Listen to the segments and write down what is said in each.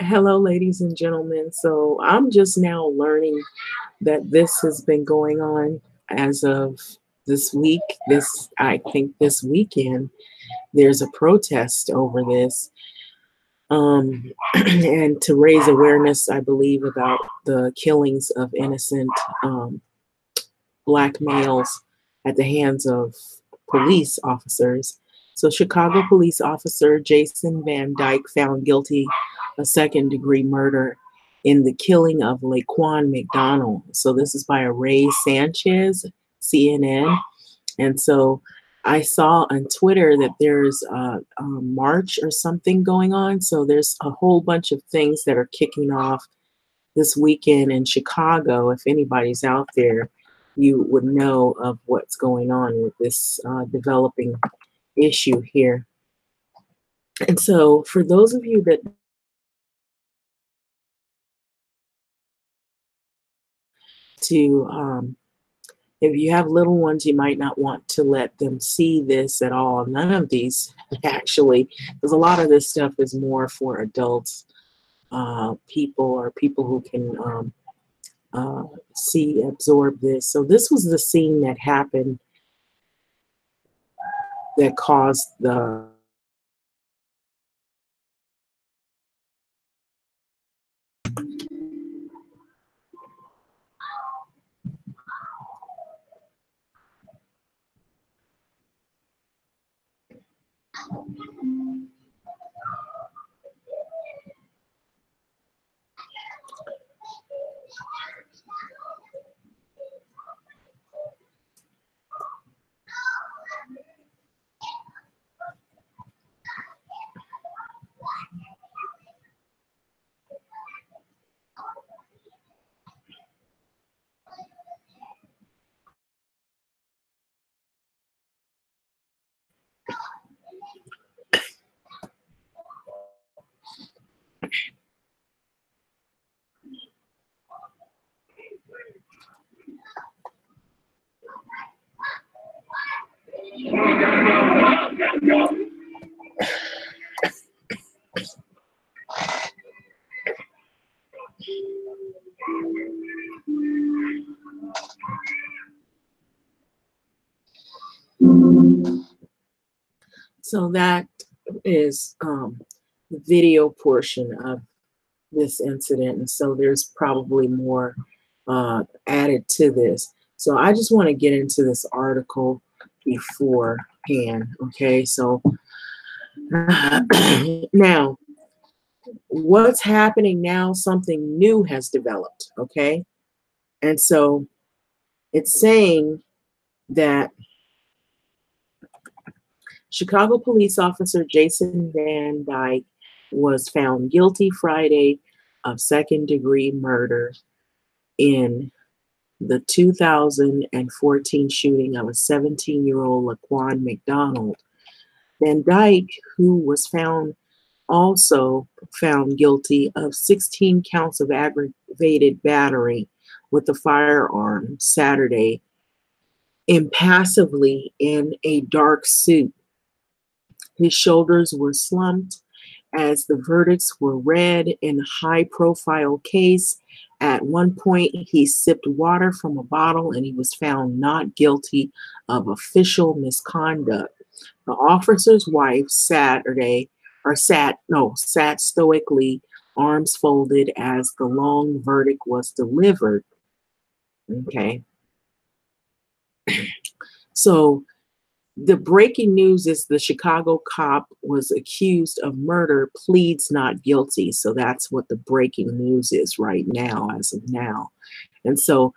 Hello, ladies and gentlemen. So I'm just now learning that this has been going on as of this week. I think this weekend, there's a protest over this. And to raise awareness, I believe, about the killings of innocent um, Black males at the hands of police officers. So, Chicago police officer Jason Van Dyke found guilty of second-degree murder in the killing of Laquan McDonald. So, this is by a Ray Sanchez, CNN. And so, I saw on Twitter that there's a march or something going on. So, there's a whole bunch of things that are kicking off this weekend in Chicago. If anybody's out there, you would know of what's going on with this developing issue here. And so, for those of you that if you have little ones, you might not want to let them see this at all. None of these, actually, because a lot of this stuff is more for adults, people, or people who can absorb this. So this was the scene that happened that caused the so that is the video portion of this incident, and so there's probably more added to this. So I just want to get into this article beforehand. Okay, so now what's happening now? Something new has developed. Okay, and so it's saying that Chicago police officer Jason Van Dyke was found guilty Friday of second-degree murder in the 2014 shooting of a 17-year-old Laquan McDonald. Van Dyke, who was also found guilty of 16 counts of aggravated battery with a firearm Saturday, impassively in a dark suit. His shoulders were slumped as the verdicts were read in a high-profile case. At one point, he sipped water from a bottle and he was found not guilty of official misconduct. The officer's wife sat stoically, arms folded, as the long verdict was delivered. Okay. So the breaking news is the Chicago cop was accused of murder, pleads not guilty. So that's what the breaking news is right now, as of now. And so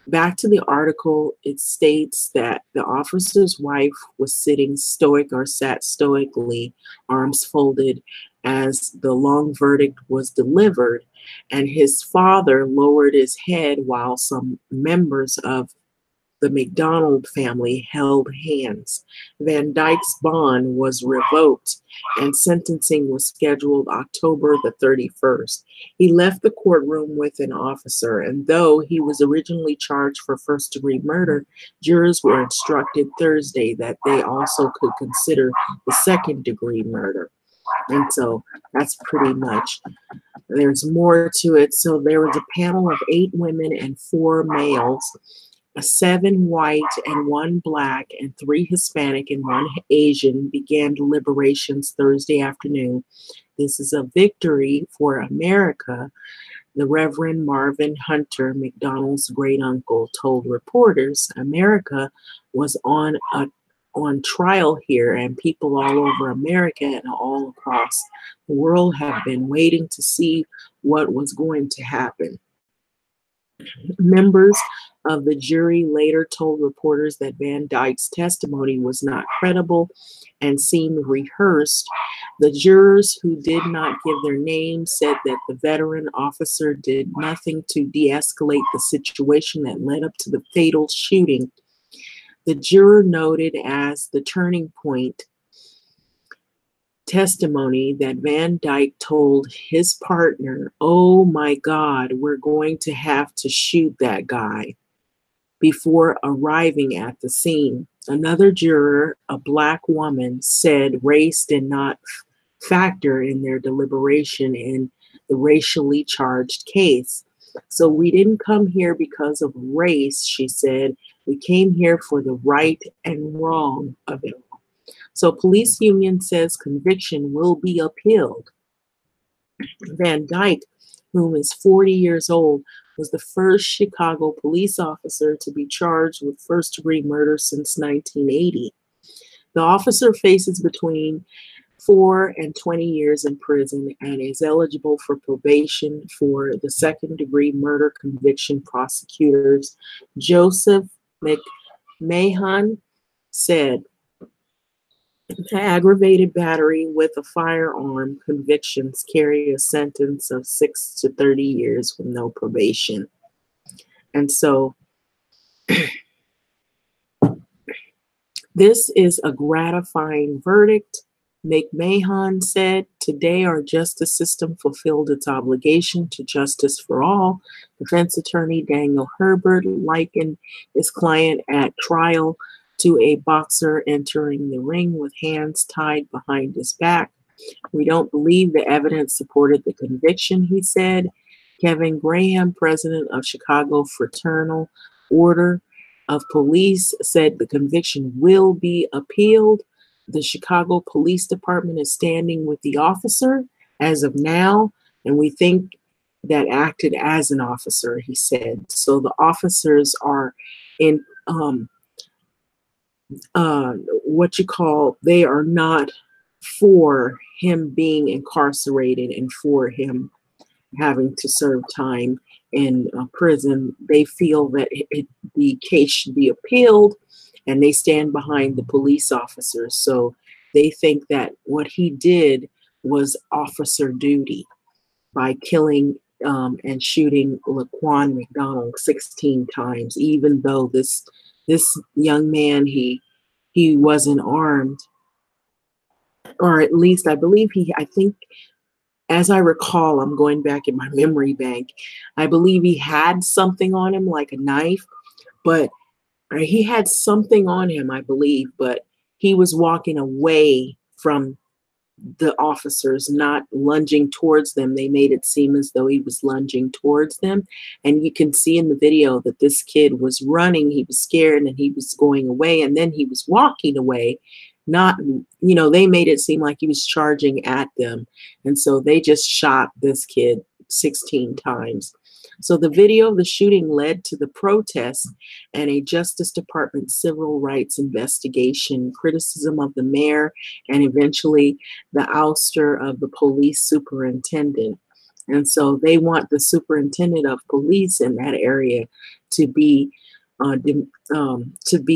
back to the article, it states that the officer's wife was sat stoically, arms folded, as the long verdict was delivered, and his father lowered his head while some members of the McDonald family held hands. Van Dyke's bond was revoked and sentencing was scheduled October the 31st. He left the courtroom with an officer, and though he was originally charged for first-degree murder, jurors were instructed Thursday that they also could consider the second-degree murder. And so that's pretty much, there's more to it. So there was a panel of 8 women and 4 males, 7 white and 1 black, and 3 Hispanic and 1 Asian began deliberations Thursday afternoon. This is a victory for America, the Reverend Marvin Hunter, McDonald's great uncle, told reporters. America was on trial here, and people all over America and all across the world have been waiting to see what was going to happen. Members of the jury later told reporters that Van Dyke's testimony was not credible and seemed rehearsed. The jurors, who did not give their names, said that the veteran officer did nothing to de-escalate the situation that led up to the fatal shooting. The juror noted as the turning point testimony that Van Dyke told his partner, "Oh my God, we're going to have to shoot that guy," before arriving at the scene. Another juror, a black woman, said race did not factor in their deliberation in the racially charged case. "So we didn't come here because of race," she said. "We came here for the right and wrong of it." So police union says conviction will be appealed. Van Dyke, whom is 40 years old, was the first Chicago police officer to be charged with first-degree murder since 1980. The officer faces between 4 and 20 years in prison and is eligible for probation for the second-degree murder conviction. Prosecutors Joseph McMahon said aggravated battery with a firearm convictions carry a sentence of 6 to 30 years with no probation. And so this is a gratifying verdict. McMahon said, "Today our justice system fulfilled its obligation to justice for all." Defense attorney Daniel Herbert likened his client at trial to a boxer entering the ring with hands tied behind his back. "We don't believe the evidence supported the conviction," he said. Kevin Graham, president of Chicago Fraternal Order of Police, said the conviction will be appealed. The Chicago Police Department is standing with the officer as of now, and we think that acted as an officer, he said. So the officers are in they are not for him being incarcerated and for him having to serve time in prison. They feel that the case should be appealed, and they stand behind the police officers. So they think that what he did was officer duty by killing and shooting Laquan McDonald 16 times, even though this young man, he wasn't armed, or at least I believe I think, as I recall, I'm going back in my memory bank, I believe he had something on him, like a knife, but he had something on him, I believe, but he was walking away from the officers, not lunging towards them. They made it seem as though he was lunging towards them. And you can see in the video that this kid was running, he was scared, and he was going away, and then he was walking away. Not, they made it seem like he was charging at them. And so they just shot this kid 16 times. So the video of the shooting led to the protest and a Justice Department civil rights investigation, criticism of the mayor, and eventually the ouster of the police superintendent. And so they want the superintendent of police in that area to be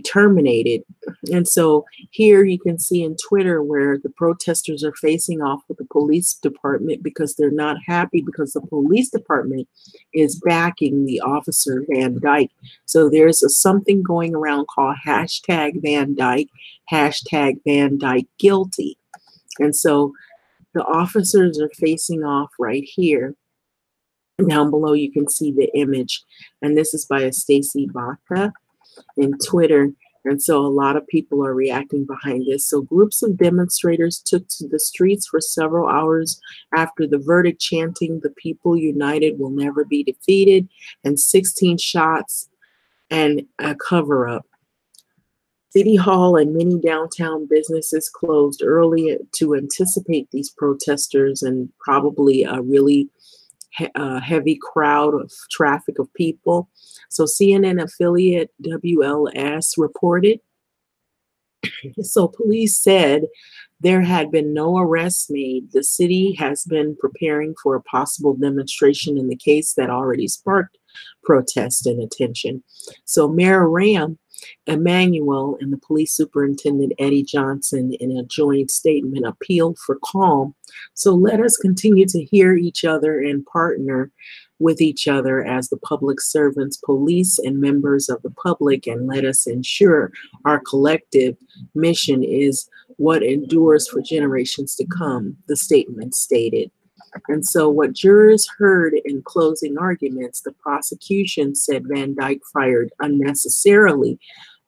terminated. And so here you can see in Twitter where the protesters are facing off with the police department because they're not happy because the police department is backing the officer Van Dyke. So there's something going around called #Van Dyke, #Van Dyke guilty. And so the officers are facing off right here. Down below, you can see the image, and this is by a Stacy Baca in Twitter. And so a lot of people are reacting behind this. So groups of demonstrators took to the streets for several hours after the verdict, chanting, "The people united will never be defeated," and 16 shots and a cover up. City Hall and many downtown businesses closed early to anticipate these protesters, and probably a really heavy crowd of traffic of people. So CNN affiliate WLS reported. So police said there had been no arrests made. The city has been preparing for a possible demonstration in the case that already sparked protest and attention. So Mayor Ram Emanuel and the police superintendent Eddie Johnson, in a joint statement, appealed for calm. So let us continue to hear each other and partner with each other as the public servants, police, and members of the public, and let us ensure our collective mission is what endures for generations to come, the statement stated. And so what jurors heard in closing arguments, the prosecution said Van Dyke fired unnecessarily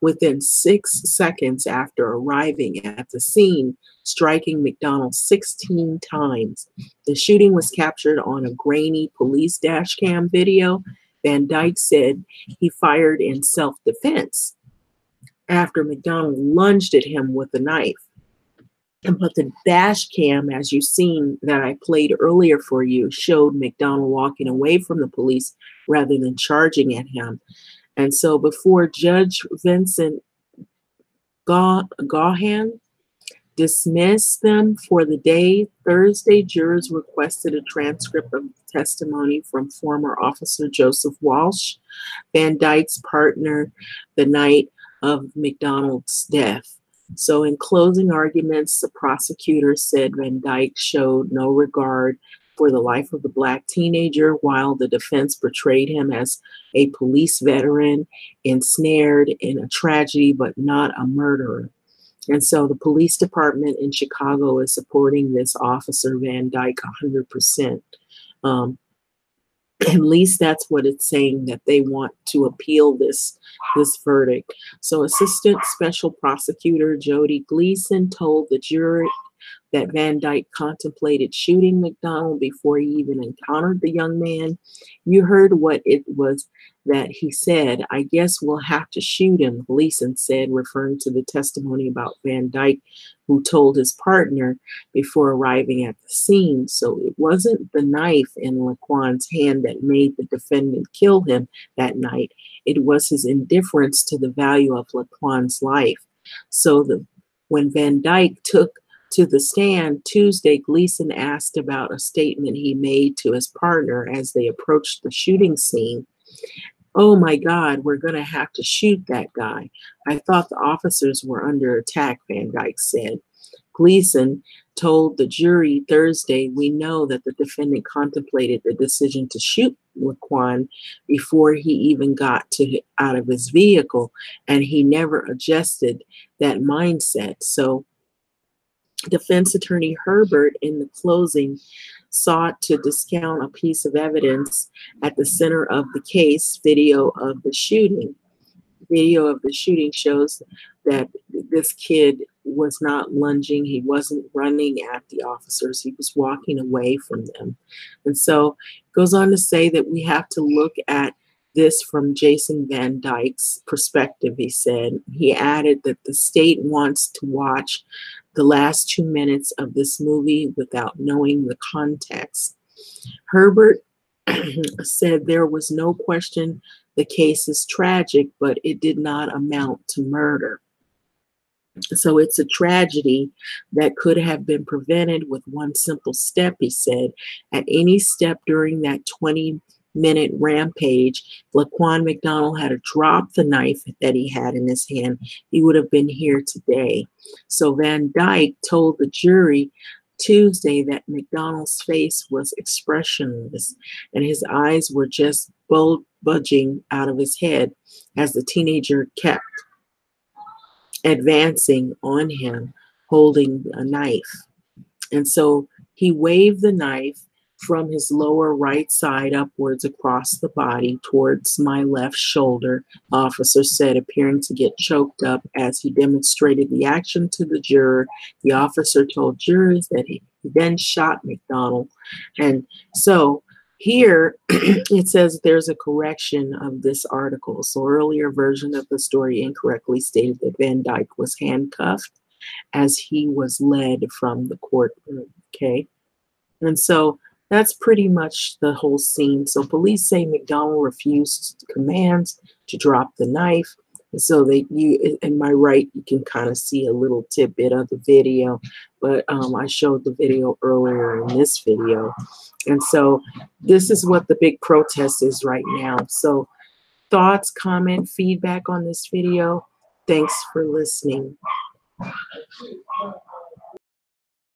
within 6 seconds after arriving at the scene, striking McDonald 16 times. The shooting was captured on a grainy police dash cam video. Van Dyke said he fired in self-defense after McDonald lunged at him with a knife. But the dash cam, as you've seen that I played earlier for you, showed McDonald walking away from the police rather than charging at him. And so before Judge Vincent Gahan dismissed them for the day, Thursday, jurors requested a transcript of testimony from former officer Joseph Walsh, Van Dyke's partner, the night of McDonald's death. So in closing arguments, the prosecutor said Van Dyke showed no regard for the life of the Black teenager, while the defense portrayed him as a police veteran ensnared in a tragedy, but not a murderer. And so the police department in Chicago is supporting this officer, Van Dyke, 100%. At least that's what it's saying, that they want to appeal this verdict. So Assistant Special Prosecutor Jody Gleason told the jury that Van Dyke contemplated shooting McDonald before he even encountered the young man. You heard what it was that he said. "I guess we'll have to shoot him," Gleason said, referring to the testimony about Van Dyke, who told his partner before arriving at the scene. So it wasn't the knife in Laquan's hand that made the defendant kill him that night. It was his indifference to the value of Laquan's life. So when Van Dyke took to the stand Tuesday, Gleason asked about a statement he made to his partner as they approached the shooting scene. "Oh my God, we're going to have to shoot that guy. I thought the officers were under attack," Van Dyke said. Gleason told the jury Thursday, "We know that the defendant contemplated the decision to shoot Laquan before he even got out of his vehicle, and he never adjusted that mindset." So defense attorney Herbert, in the closing, sought to discount a piece of evidence at the center of the case, video of the shooting. Video of the shooting shows that this kid was not lunging. He wasn't running at the officers. He was walking away from them. And so it goes on to say that we have to look at this from Jason Van Dyke's perspective, he said. He added that the state wants to watch the last 2 minutes of this movie without knowing the context. Herbert said there was no question the case is tragic, but it did not amount to murder. So it's a tragedy that could have been prevented with one simple step, he said. At any step during that 20-minute rampage, Laquan McDonald had dropped the knife that he had in his hand, he would have been here today. So Van Dyke told the jury Tuesday that McDonald's face was expressionless and his eyes were just budging out of his head as the teenager kept advancing on him, holding a knife. And so he waved the knife from his lower right side upwards across the body towards my left shoulder, officer said, appearing to get choked up as he demonstrated the action to the juror. The officer told jurors that he then shot McDonald. And so here it says there's a correction of this article. So earlier version of the story incorrectly stated that Van Dyke was handcuffed as he was led from the courtroom. Okay. And so that's pretty much the whole scene. So police say McDonald refused commands to drop the knife. And so you in my right, you can kind of see a little tidbit of the video, but I showed the video earlier in this video. And so this is what the big protest is right now. So thoughts, comment, feedback on this video. Thanks for listening.